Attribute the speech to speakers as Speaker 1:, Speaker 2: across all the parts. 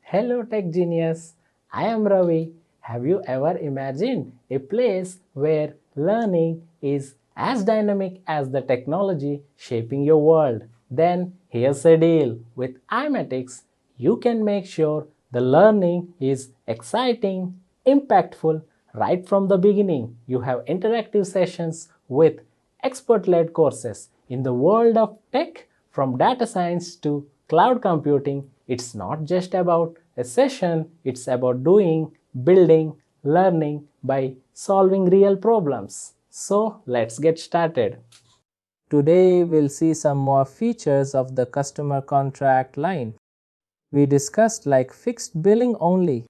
Speaker 1: Hello Tech Genius, I am Ravi. Have you ever imagined a place where learning is as dynamic as the technology shaping your world? Then here's a deal. With iMatix, you can make sure the learning is exciting, impactful right from the beginning. You have interactive sessions with expert-led courses. In the world of tech, from data science to cloud computing, it's not just about a session, it's about doing, building, learning by solving real problems. So let's get started. Today we'll see some more features of the customer contract line. We discussed like fixed billing only.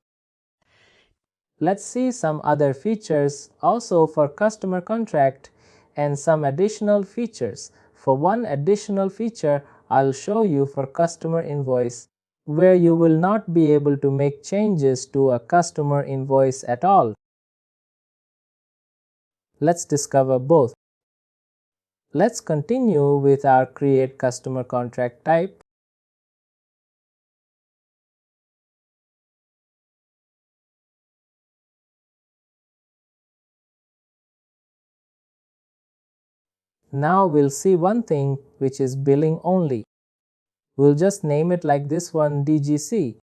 Speaker 1: Let's see some other features also for customer contract and some additional features. For one additional feature, I'll show you for customer invoice, where you will not be able to make changes to a customer invoice at all. Let's discover both. Let's continue with our create customer contract type. Now we'll see one thing, which is billing only. We'll just name it like this one, DGC.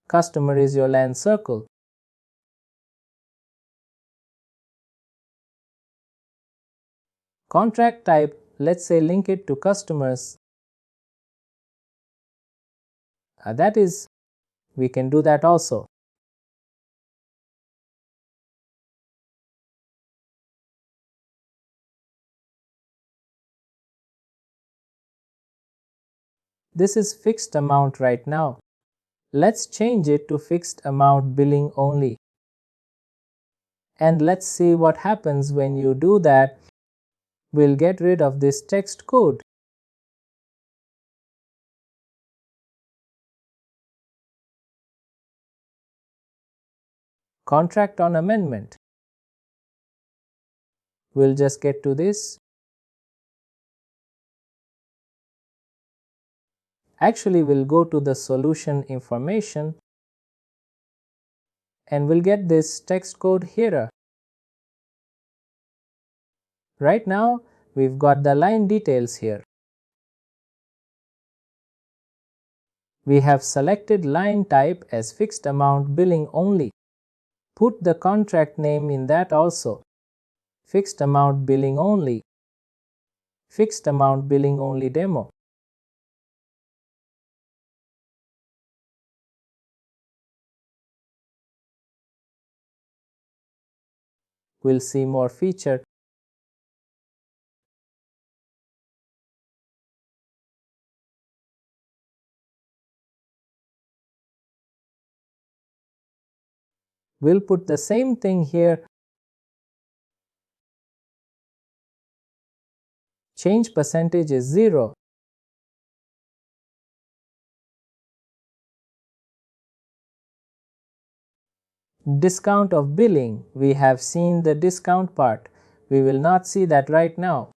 Speaker 1: Customer is your land circle. Contract type, let's say link it to customers. That is, we can do that also. This is fixed amount right now. Let's change it to fixed amount billing only. And let's see what happens when you do that. We'll get rid of this text code. Contract on amendment. We'll just get to this. Actually, we'll go to the solution information and we'll get this text code here. Right now, we've got the line details here. We have selected line type as fixed amount billing only. Put the contract name in that also. Fixed amount billing only. Fixed amount billing only demo. We'll see more feature. We'll put the same thing here. Change percentage is 0. Discount of billing. We have seen the discount part. We will not see that right now.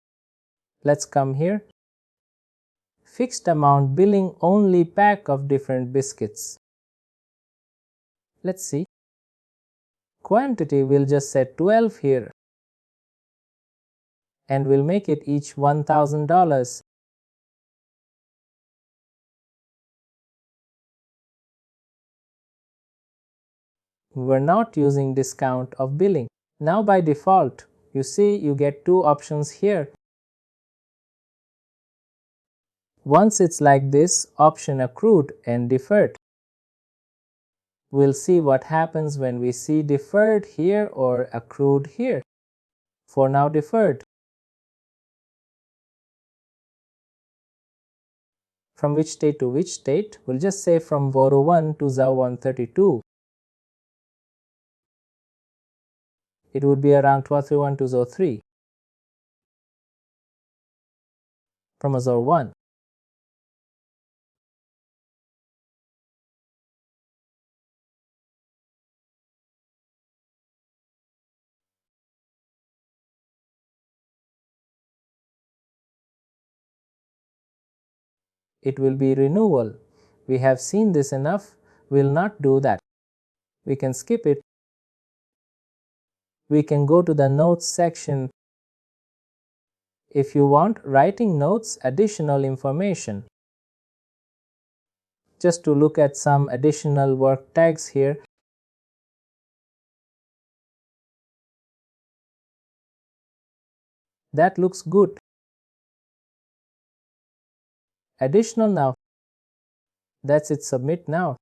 Speaker 1: Let's come here. Fixed amount billing only pack of different biscuits. Let's see. Quantity we'll just set 12 here. And we'll make it each $1,000. We're not using discount of billing. Now by default, you see you get two options here. Once it's like this, option accrued and deferred. We'll see what happens when we see deferred here or accrued here. For now, deferred. From which state to which state? We'll just say from Voro 1 to ZA 132. It would be around 1231 to ZO 3. From ZO 1. it will be renewal. We have seen this enough, we'll not do that. We can skip it. We can go to the notes section. If you want writing notes, additional information, just to look at some additional work tags here. That looks good. Additional now. That's it, submit now.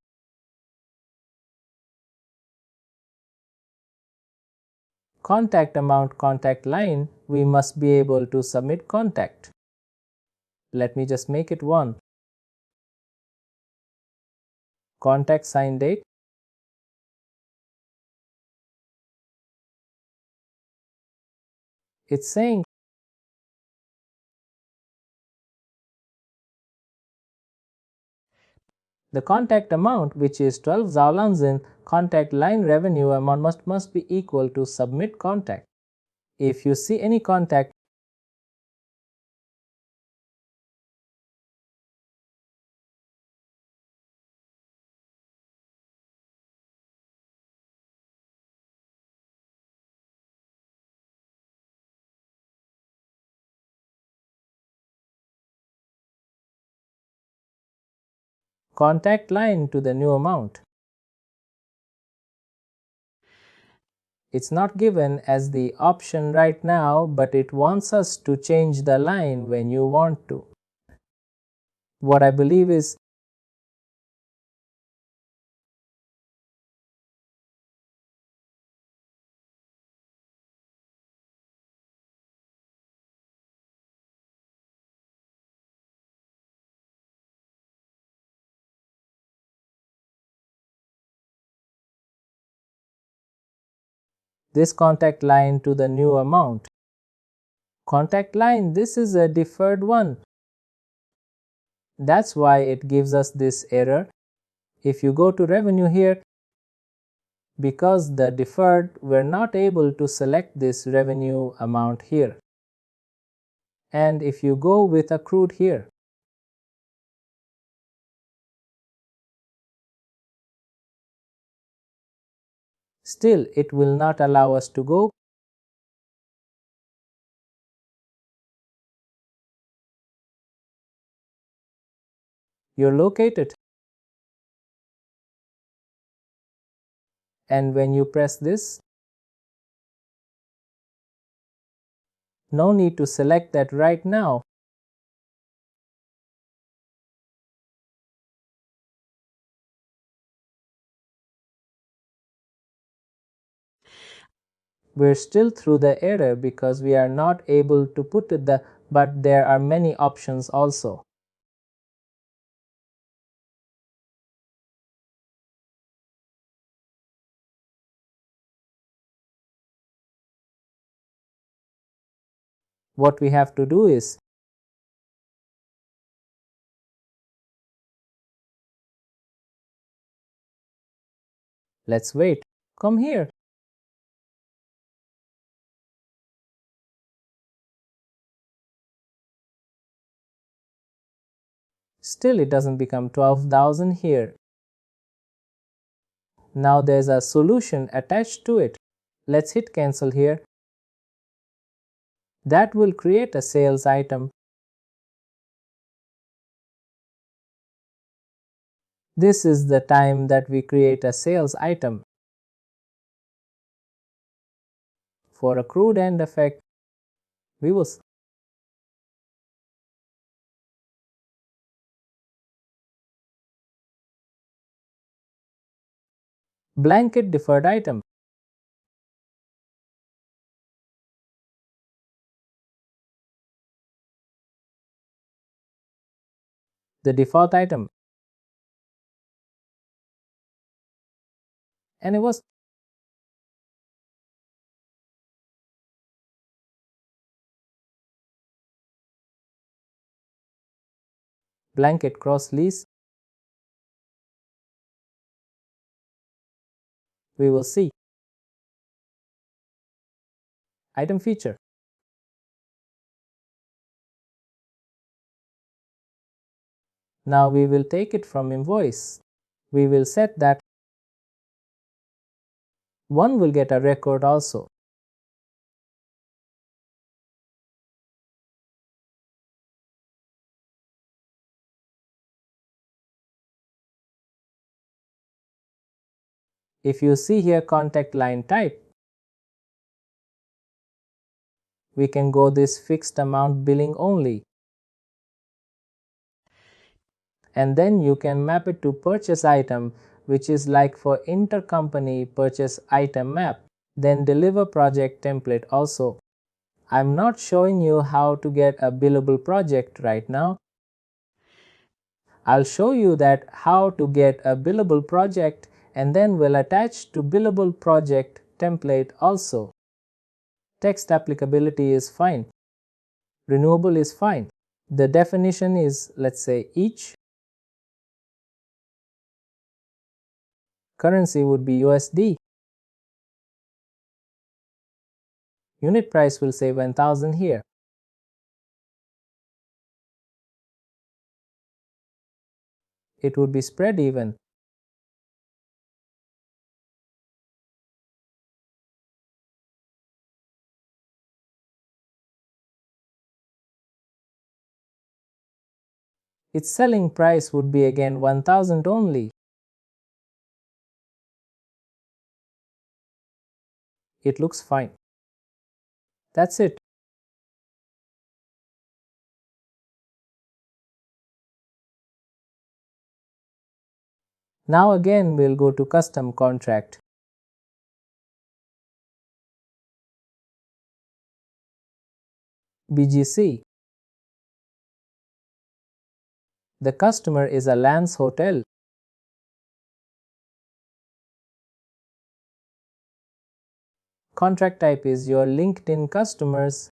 Speaker 1: Contact amount, contact line, we must be able to submit contact. Let me just make it 1. Contact sign date. It's saying the contact amount, which is 12 Zaulanzen, contact line revenue amount must be equal to submit contact. If you see any contact, contact line to the new amount. It's not given as the option right now, but it wants us to change the line when you want to. What I believe is this contact line to the new amount. Contact line, this is a deferred one. That's why it gives us this error. If you go to revenue here, because the deferred, we're not able to select this revenue amount here. And if you go with accrued here, still it will not allow us to go. You're located. And when you press this, no need to select that right now. We're still through the error because we are not able to put the, but there are many options also. What we have to do is let's wait. Come here. Still it doesn't become 12,000 here. Now there's a solution attached to it. Let's hit cancel here. That will create a sales item. This is the time that we create a sales item. For accrued end effect, we will blanket deferred item. The default item. And it was blanket cross lease. We will see. Item feature. Now we will take it from invoice. We will set that one will get a record also. If you see here contact line type, we can go this fixed amount billing only. And then you can map it to purchase item, which is like for intercompany purchase item map. Then deliver project template also. I'm not showing you how to get a billable project right now. I'll show you that how to get a billable project and then we'll attach to billable project template also. Text applicability is fine. Renewable is fine. The definition is, let's say, each. Currency would be USD. Unit price will say 1000 here. It would be spread even. Its selling price would be again 1000 only. It looks fine. That's it. Now again we'll go to custom contract. BGC. The customer is a Lance Hotel. Contract type is your LinkedIn customers.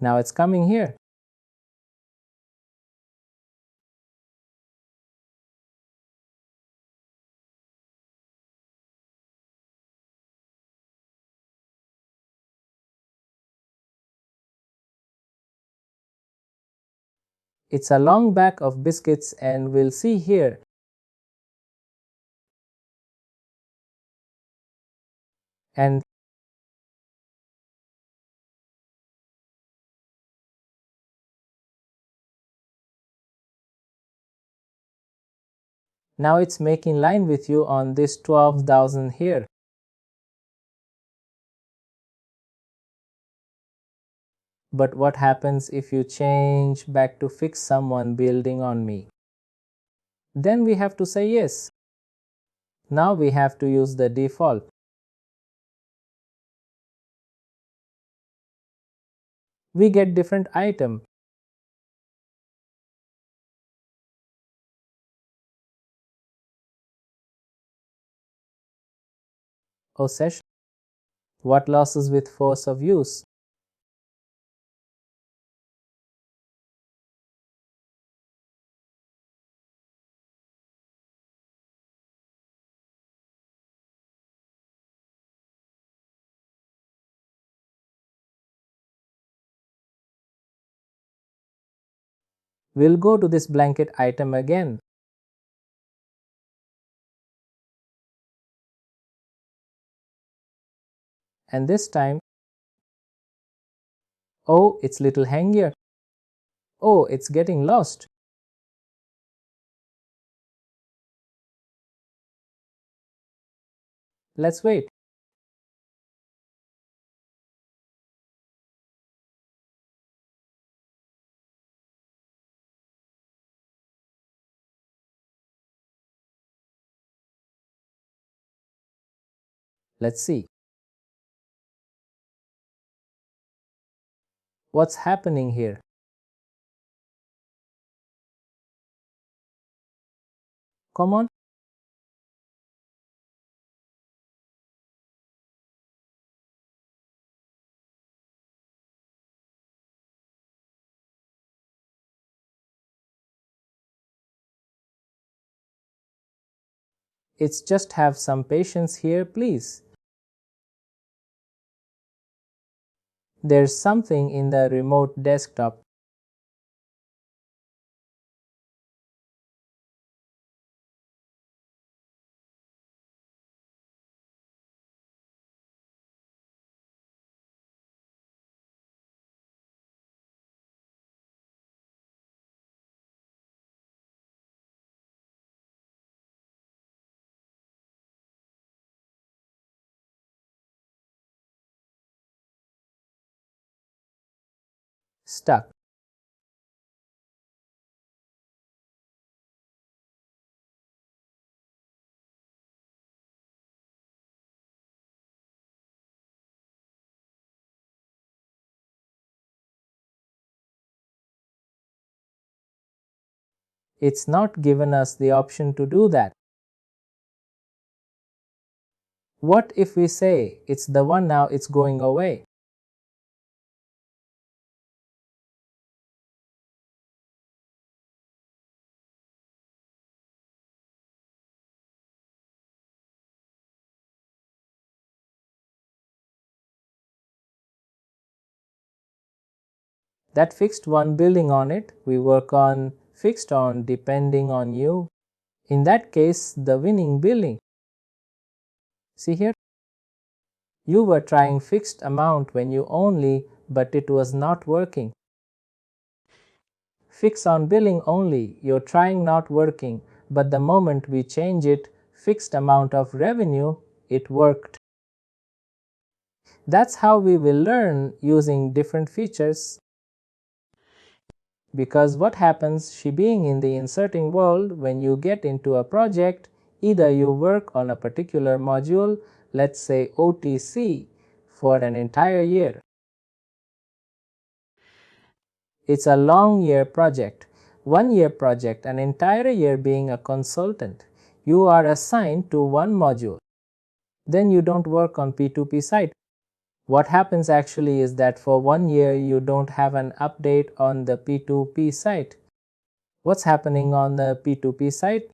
Speaker 1: Now it's coming here. It's a long back of biscuits and we'll see here. And now it's making line with you on this 12,000 here. But what happens if you change back to fix someone building on me? Then we have to say yes. Now we have to use the default. We get different item. Oh session. What losses with force of use? We'll go to this blanket item again. And this time, oh, it's little hangier. Oh, it's getting lost. Let's wait. Let's see. What's happening here? Come on. It's just have some patience here, please. There's something in the remote desktop. Stuck. It's not given us the option to do that. What if we say it's the one now it's going away? That fixed one building on it, we work on fixed on depending on you. In that case, the winning billing. See here, you were trying fixed amount when you only, but it was not working. Fix on billing only, you're trying not working, but the moment we change it, fixed amount of revenue, it worked. That's how we will learn using different features. Because what happens, she being in the inserting world, when you get into a project, either you work on a particular module, let's say OTC, for an entire year. It's a long year project, 1 year project, an entire year being a consultant. You are assigned to one module. Then you don't work on P2P side. What happens actually is that for 1 year you don't have an update on the P2P site. What's happening on the P2P site?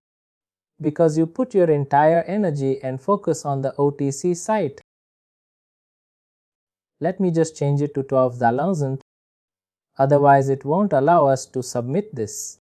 Speaker 1: Because you put your entire energy and focus on the OTC site. Let me just change it to 12,000. Otherwise it won't allow us to submit this.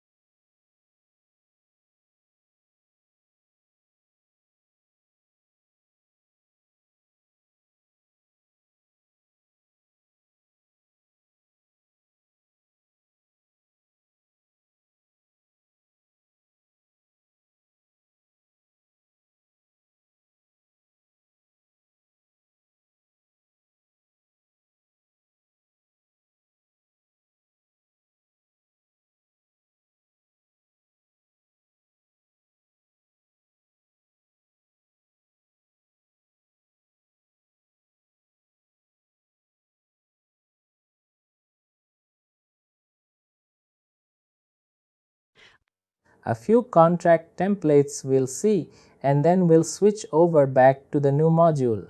Speaker 1: A few contract templates we'll see, and then we'll switch over back to the new module.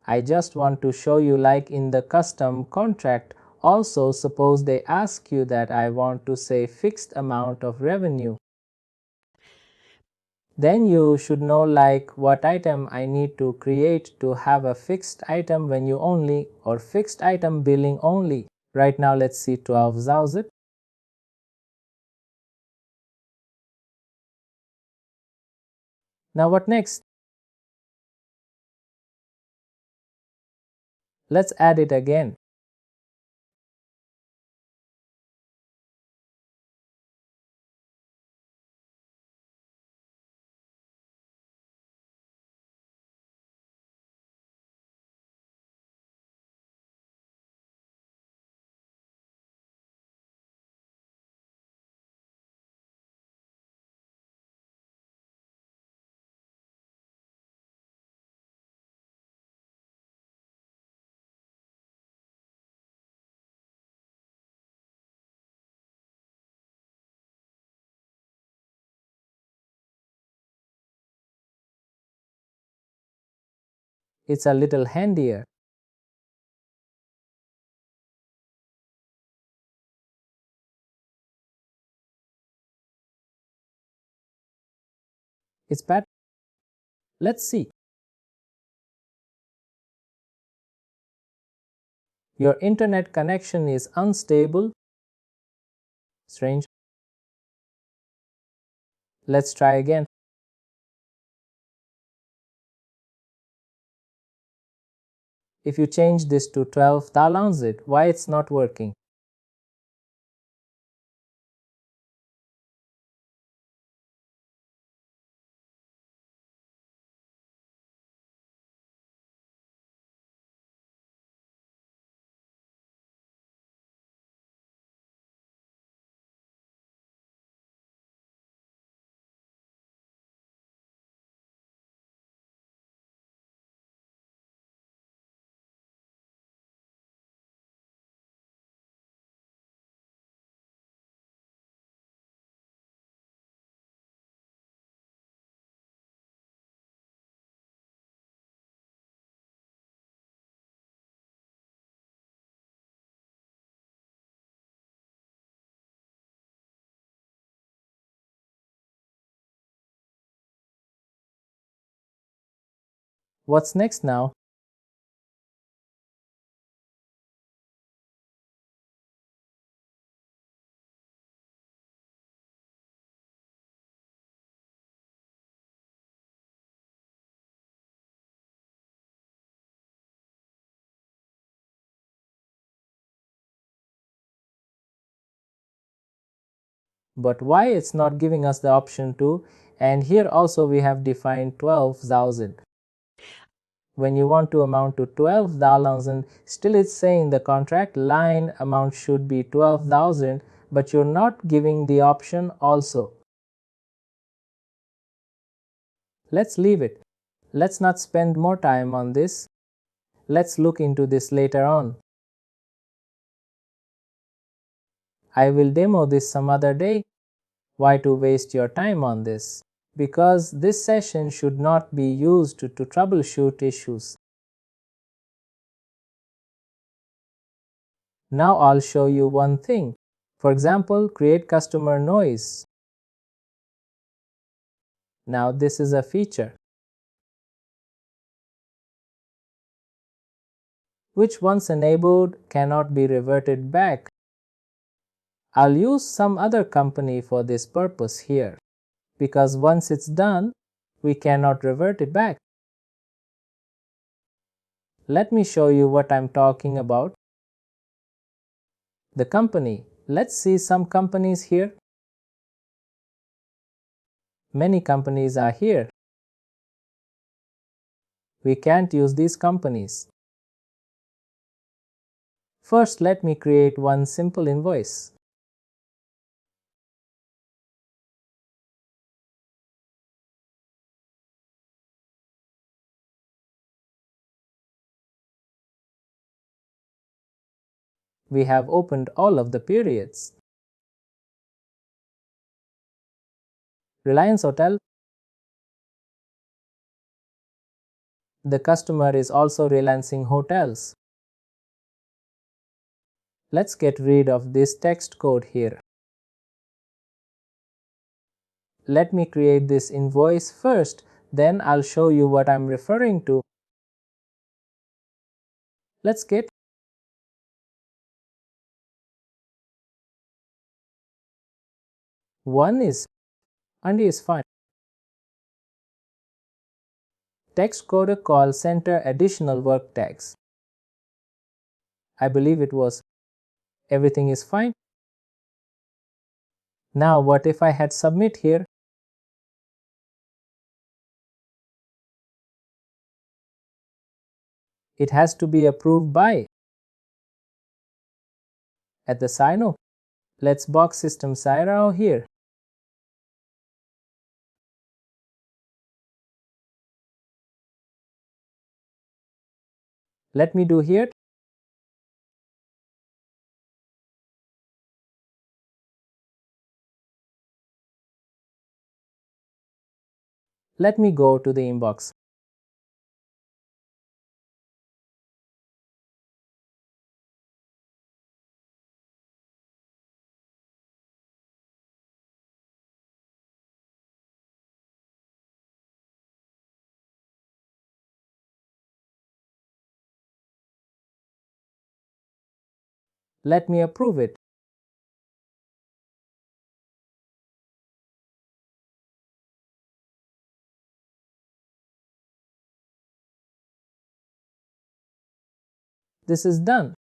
Speaker 1: I just want to show you, like in the custom contract, also suppose they ask you that I want to say fixed amount of revenue. Then you should know like what item I need to create to have a fixed item when you only or fixed item billing only. Right now let's see 12,000. Now what next? Let's add it again. It's a little handier. It's bad. Let's see. Your internet connection is unstable. Strange. Let's try again. If you change this to 12,000, why it's not working? What's next now? But why it's not giving us the option to? And here also we have defined 12,000. When you want to amount to 12,000, still it's saying the contract line amount should be 12,000, but you're not giving the option also. Let's leave it. Let's not spend more time on this. Let's look into this later on. I will demo this some other day. Why to waste your time on this? Because this session should not be used to troubleshoot issues. Now I'll show you one thing. For example, create customer noise. Now this is a feature. Which once enabled cannot be reverted back. I'll use some other company for this purpose here, because once it's done, we cannot revert it back. Let me show you what I'm talking about. The company. Let's see some companies here. Many companies are here. We can't use these companies. First, let me create one simple invoice. We have opened all of the periods. Reliance Hotel. The customer is also Reliancing Hotels. Let's get rid of this text code here. Let me create this invoice first, then I'll show you what I'm referring to. Let's get one is and is fine. Text coder call center additional work tags. I believe it was. Everything is fine. Now what if I had submit here? It has to be approved by at the sign off. Let's box system Sairao here. Let me do here. Let me go to the inbox. Let me approve it. This is done.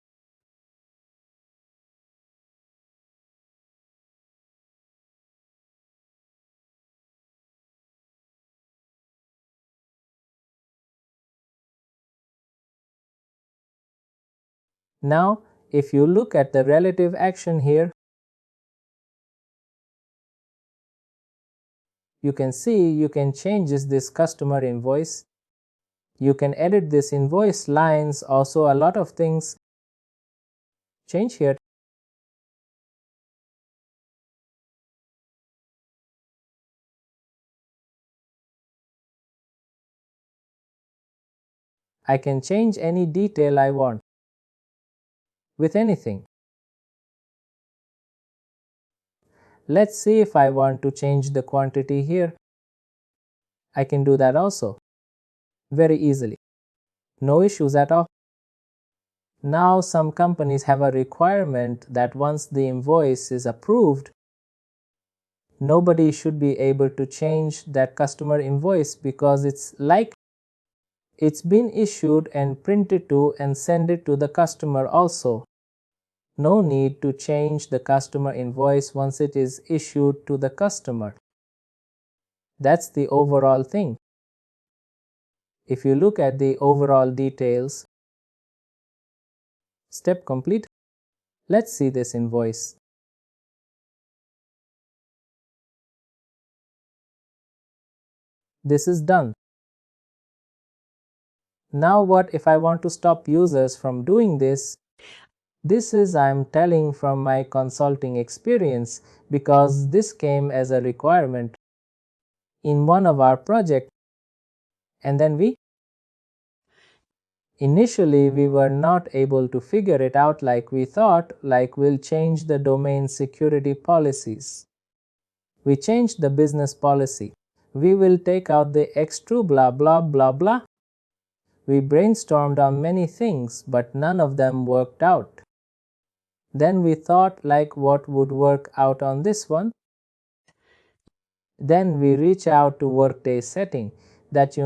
Speaker 1: Now, if you look at the relative action here, you can see you can change this customer invoice. You can edit this invoice lines, also a lot of things change here. I can change any detail I want with anything. Let's see if I want to change the quantity here. I can do that also very easily. No issues at all. Now some companies have a requirement that once the invoice is approved, nobody should be able to change that customer invoice because it's been issued and printed to and send it to the customer also. No need to change the customer invoice once it is issued to the customer. That's the overall thing. If you look at the overall details, step complete. Let's see this invoice. This is done. Now what if I want to stop users from doing this? This is I'm telling from my consulting experience because this came as a requirement in one of our projects, and then initially we were not able to figure it out like we thought, like we'll change the domain security policies. We changed the business policy. We will take out the X2 blah blah blah blah. We brainstormed on many things, but none of them worked out. Then we thought like what would work out on this one. Then we reach out to Workday setting that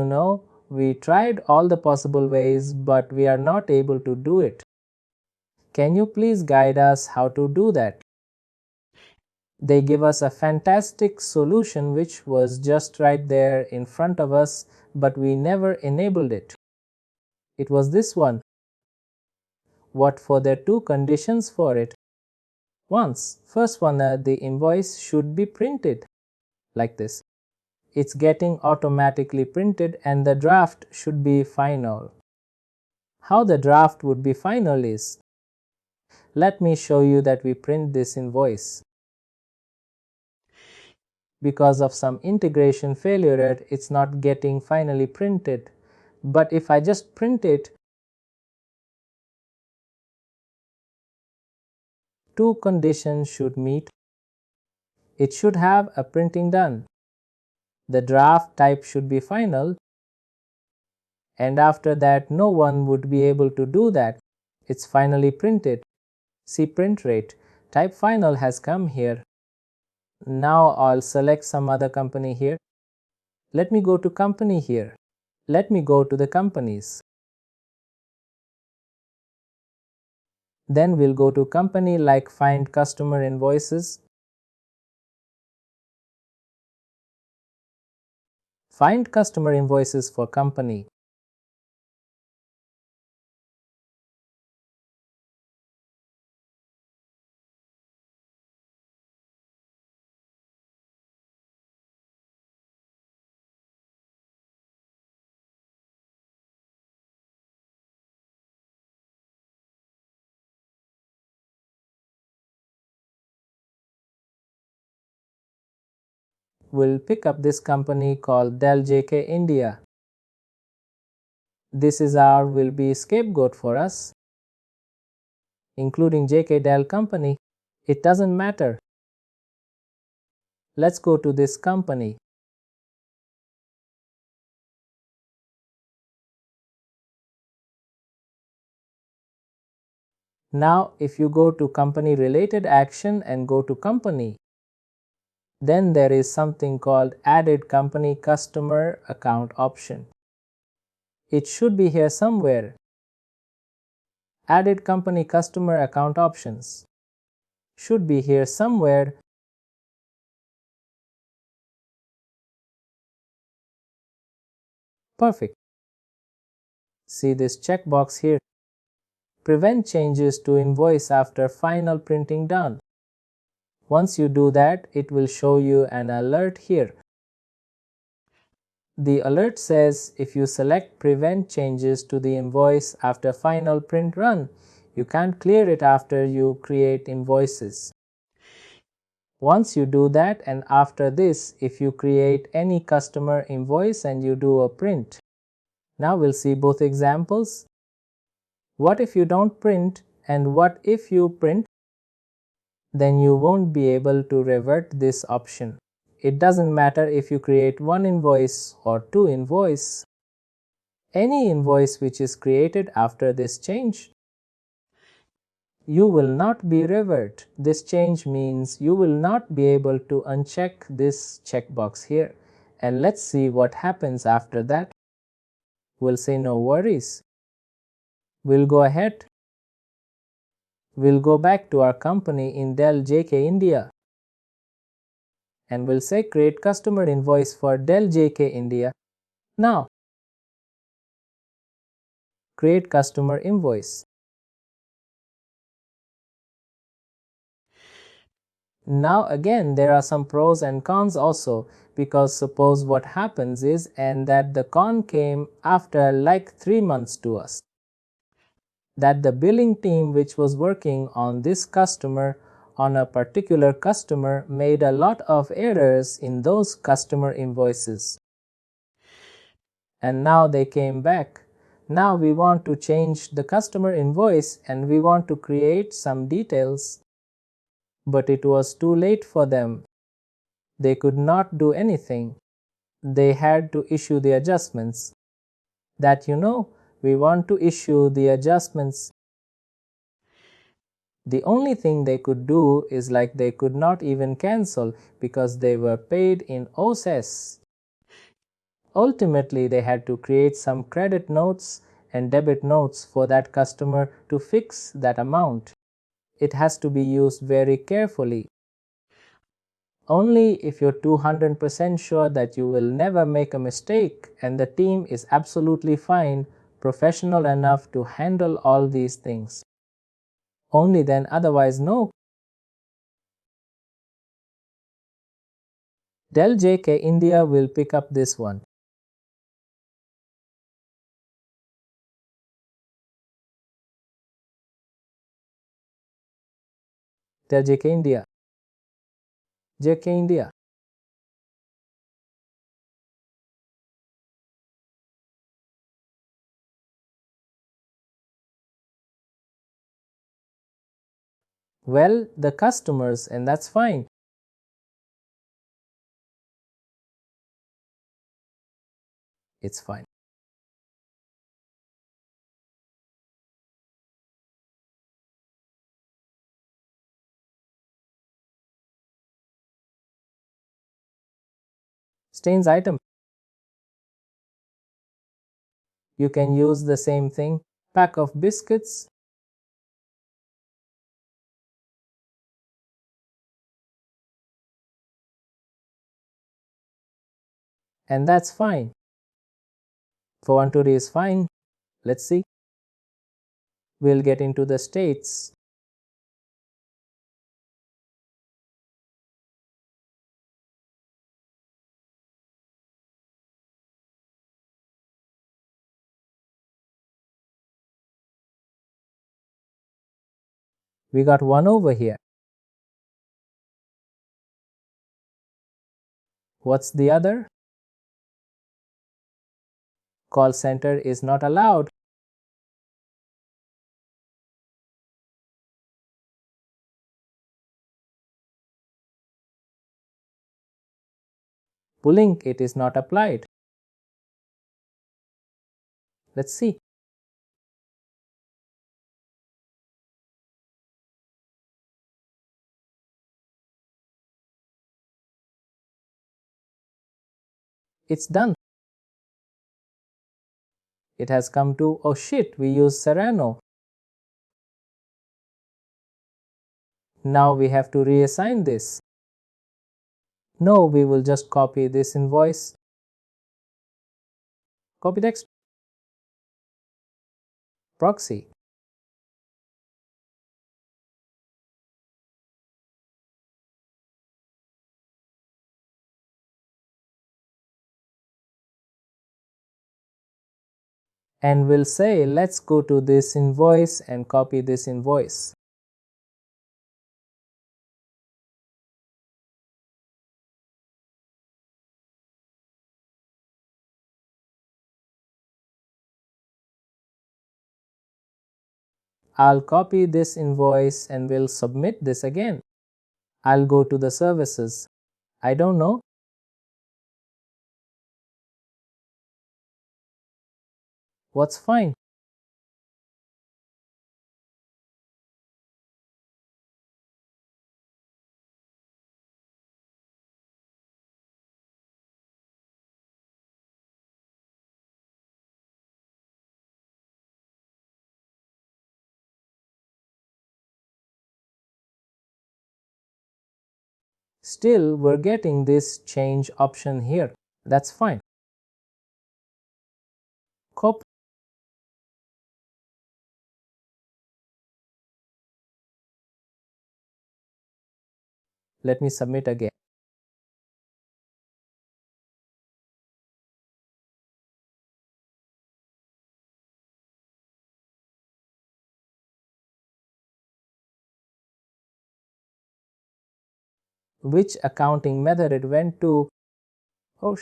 Speaker 1: we tried all the possible ways but we are not able to do it. Can you please guide us how to do that? They give us a fantastic solution which was just right there in front of us, but we never enabled it. It was this one. What for there two conditions for it? First one, the invoice should be printed like this. It's getting automatically printed and the draft should be final. How the draft would be final is, let me show you that we print this invoice. Because of some integration failure, it's not getting finally printed. But if I just print it, two conditions should meet. It should have a printing done. The draft type should be final, and after that no one would be able to do that. It's finally printed. See print rate. Type final has come here. Now I'll select some other company here. Let me go to company here. Let me go to the companies. Then we'll go to company like find customer invoices. Find customer invoices for company. We'll pick up this company called Dell JK India. This is our will be scapegoat for us, including JK Dell company. It doesn't matter. Let's go to this company. Now, if you go to company related action and go to company, then there is something called added company customer account option. It should be here somewhere. Added company customer account options should be here somewhere. Perfect. See this checkbox here. Prevent changes to invoice after final printing done. Once you do that, it will show you an alert here. The alert says if you select prevent changes to the invoice after final print run, you can't clear it after you create invoices. Once you do that, and after this, if you create any customer invoice and you do a print. Now we'll see both examples. What if you don't print, and what if you print? Then you won't be able to revert this option. It doesn't matter if you create one invoice or two invoices. Any invoice which is created after this change, you will not be revert. This change means you will not be able to uncheck this checkbox here. And let's see what happens after that. We'll say no worries. We'll go ahead. We'll go back to our company in Dell JK India. And we'll say create customer invoice for Dell JK India. Now, create customer invoice. Now again, there are some pros and cons also, because suppose what happens is, and that the con came after like 3 months to us, that the billing team which was working on this customer, on a particular customer, made a lot of errors in those customer invoices. And now they came back. Now we want to change the customer invoice and we want to create some details. But it was too late for them. They could not do anything. They had to issue the adjustments. That we want to issue the adjustments. The only thing they could do is like they could not even cancel because they were paid in OSS. Ultimately, they had to create some credit notes and debit notes for that customer to fix that amount. It has to be used very carefully. Only if you're 200% sure that you will never make a mistake and the team is absolutely fine, professional enough to handle all these things. Only then, otherwise no. Dell JK India will pick up this one. Dell JK India. JK India. Well, the customers, and that's fine. It's fine. Stains item. You can use the same thing. Pack of biscuits. And that's fine. For 1 2 days fine. Let's see. We'll get into the states. We got one over here. What's the other? Call center is not allowed. Pulling it is not applied. Let's see. It's done. It has come to, oh shit, we use Serrano. Now we have to reassign this. No, we will just copy this invoice. Copy text. Proxy. And we'll say, let's go to this invoice and copy this invoice. I'll copy this invoice and we'll submit this again. I'll go to the services. I don't know. What's fine? Still, we're getting this change option here. That's fine. Copy. Let me submit again. Which accounting method it went to? Oh,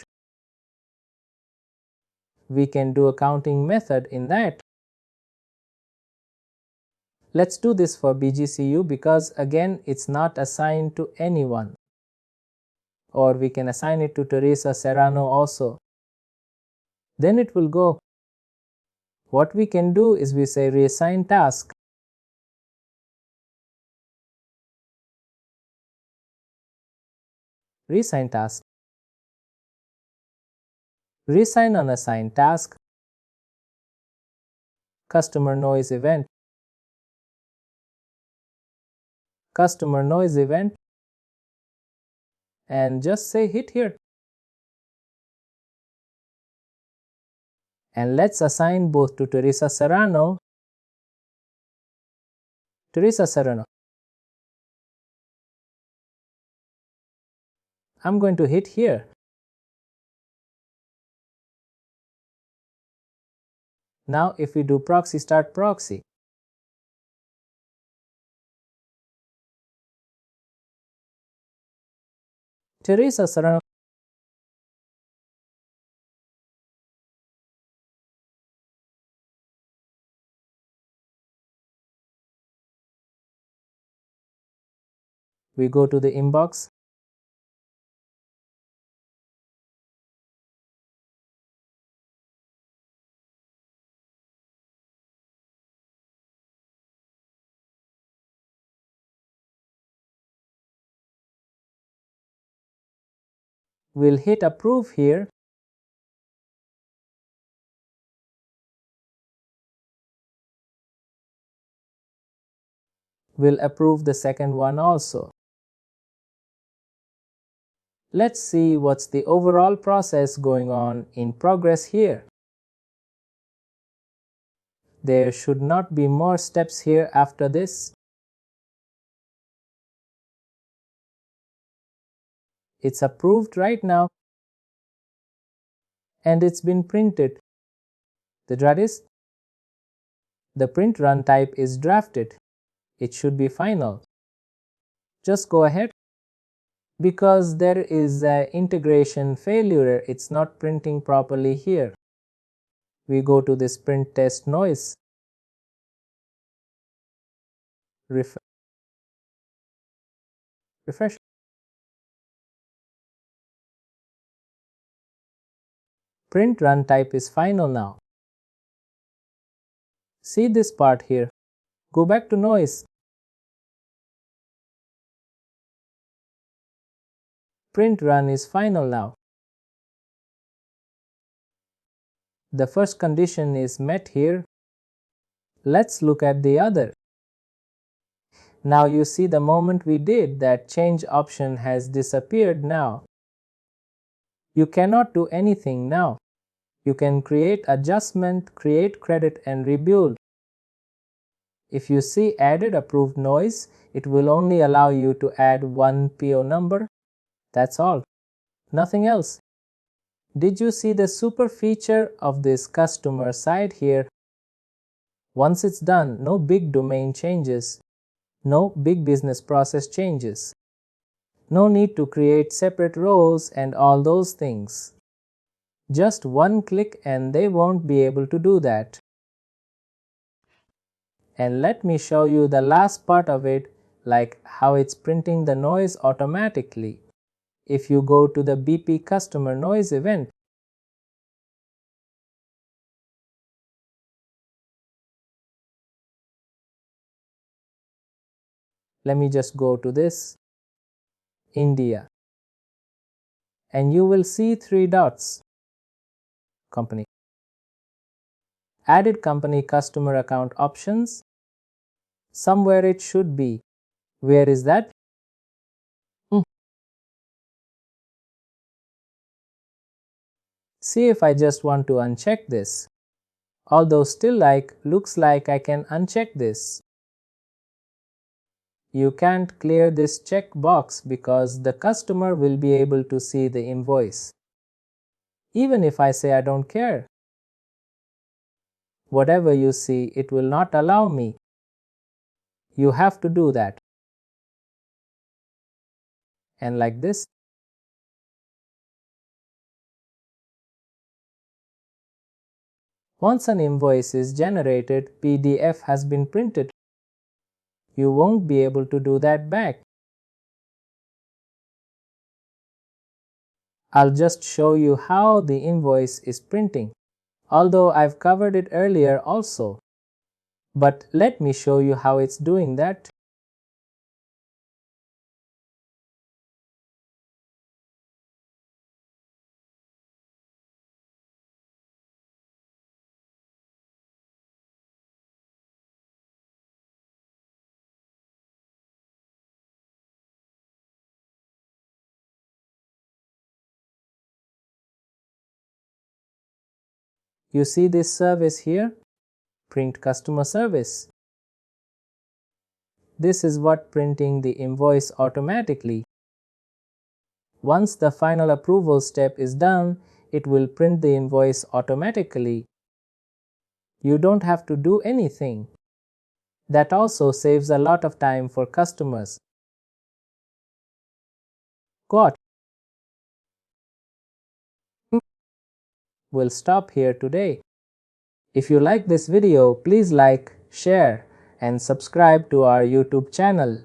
Speaker 1: we can do accounting method in that. Let's do this for BGCU because again it's not assigned to anyone. Or we can assign it to Teresa Serrano also. Then it will go. What we can do is we say reassign task. Reassign task. Reassign unassigned task. Customer noise event. Customer noise event. And just say hit here. And let's assign both to Teresa Serrano. Teresa Serrano. I'm going to hit here. Now if we do proxy start proxy, Teresa Serrano. We go to the inbox. We'll hit approve here. We'll approve the second one also. Let's see what's the overall process going on in progress here. There should not be more steps here after this. It's approved right now. And it's been printed. The print run type is drafted. It should be final. Just go ahead. Because there is an integration failure, it's not printing properly here. We go to this print test noise. Refresh. Print run type is final now. See this part here. Go back to noise. Print run is final now. The first condition is met here. Let's look at the other. Now you see the moment we did that change option has disappeared now. You cannot do anything now. You can create adjustment, create credit and rebuild. If you see added approved noise, it will only allow you to add one PO number. That's all. Nothing else. Did you see the super feature of this customer side here? Once it's done, no big domain changes, no big business process changes, no need to create separate rows and all those things. Just one click and they won't be able to do that. And let me show you the last part of it, like how it's printing the noise automatically. If you go to the BP customer noise event, let me just go to this, India, and you will see 3 dots, company. Added company customer account options. Somewhere it should be. Where is that? See if I just want to uncheck this. Although still looks like I can uncheck this. You can't clear this check box because the customer will be able to see the invoice. Even if I say I don't care. Whatever you see, it will not allow me. You have to do that. And like this. Once an invoice is generated, PDF has been printed. You won't be able to do that back. I'll just show you how the invoice is printing, although I've covered it earlier also. But let me show you how it's doing that. You see this service here? Print customer service. This is what printing the invoice automatically. Once the final approval step is done, it will print the invoice automatically. You don't have to do anything. That also saves a lot of time for customers. Got? We'll stop here today. If you like this video, please like, share, and subscribe to our YouTube channel.